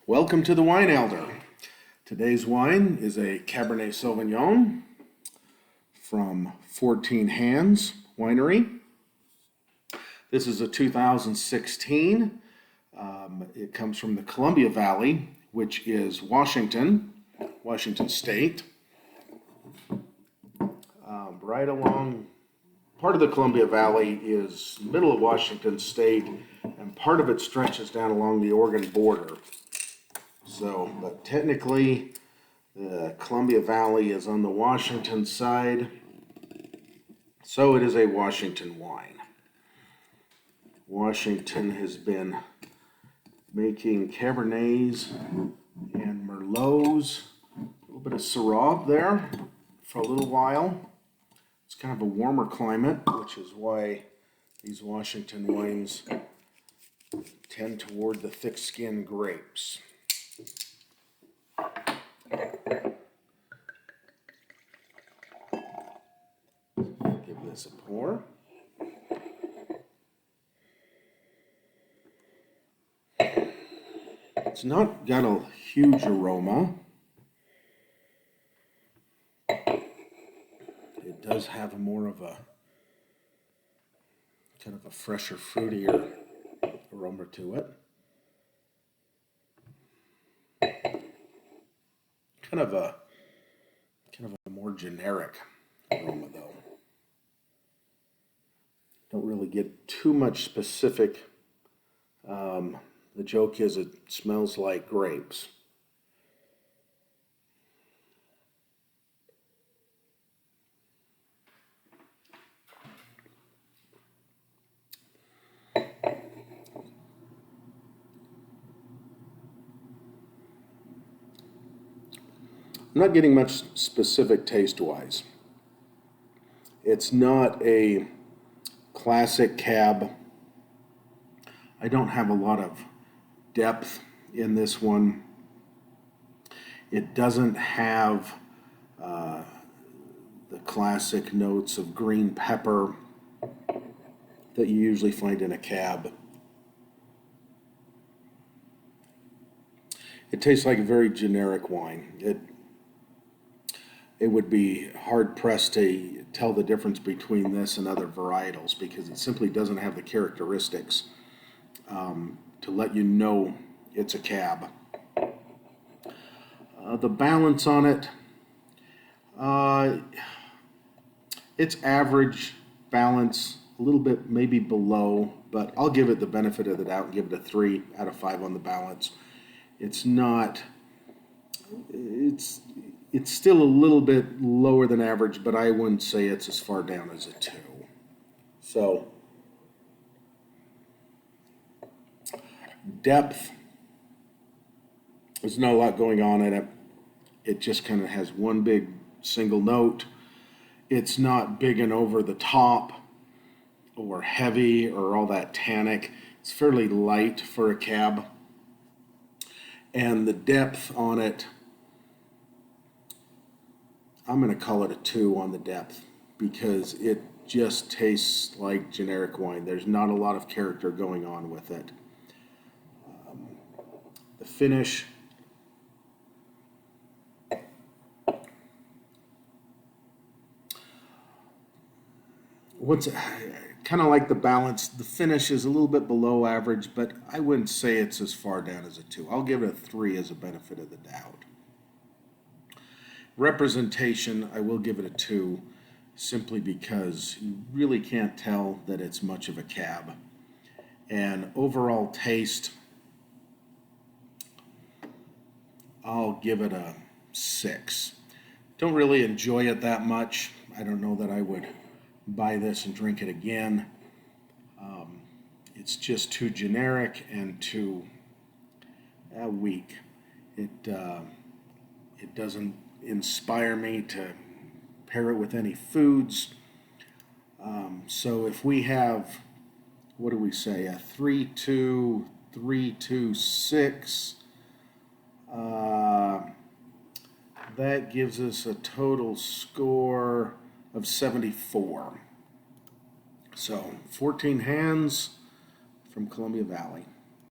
Welcome to the Wine Elder. Today's wine is a Cabernet Sauvignon from 14 Hands Winery. This is a 2016. It comes from the Columbia Valley, which is Washington State. Right along, part of the Columbia Valley is middle of Washington State, and part of it stretches down along the Oregon border. So, but technically, the Columbia Valley is on the Washington side, so it is a Washington wine. Washington has been making Cabernets and Merlots, a little bit of Syrah there for a little while. It's kind of a warmer climate, which is why these Washington wines tend toward the thick-skinned grapes. Give this a pour. It's not got a huge aroma. It does have more of a kind of a fresher, fruitier aroma to it. Kind of a more generic aroma though. Don't really get too much specific. The joke is it smells like grapes. I'm not getting much specific taste-wise. It's not a classic cab. I don't have a lot of depth in this one. It doesn't have the classic notes of green pepper that you usually find in a cab. It tastes like a very generic wine. It would be hard-pressed to tell the difference between this and other varietals because it simply doesn't have the characteristics to let you know it's a cab. The balance on it, it's average balance, a little bit maybe below, but I'll give it the benefit of the doubt and give it a 3 out of 5 on the balance. It's not, it's still a little bit lower than average, but I wouldn't say it's as far down as a 2. So, depth, there's not a lot going on in it. It just kind of has one big single note. It's not big and over the top or heavy or all that tannic. It's fairly light for a cab. And the depth on it, I'm going to call it a 2 on the depth because it just tastes like generic wine. There's not a lot of character going on with it. The finish, kind of like the balance, the finish is a little bit below average, but I wouldn't say it's as far down as a 2. I'll give it a 3 as a benefit of the doubt. Representation, I will give it a 2 simply because you really can't tell that it's much of a cab. And overall taste, I'll give it a 6. Don't really enjoy it that much. I don't know that I would buy this and drink it again. It's just too generic and too weak. It doesn't inspire me to pair it with any foods. So if we have, what do we say, a 3-2, 3-2, 6, that gives us a total score of 74. So 14 Hands from Columbia Valley.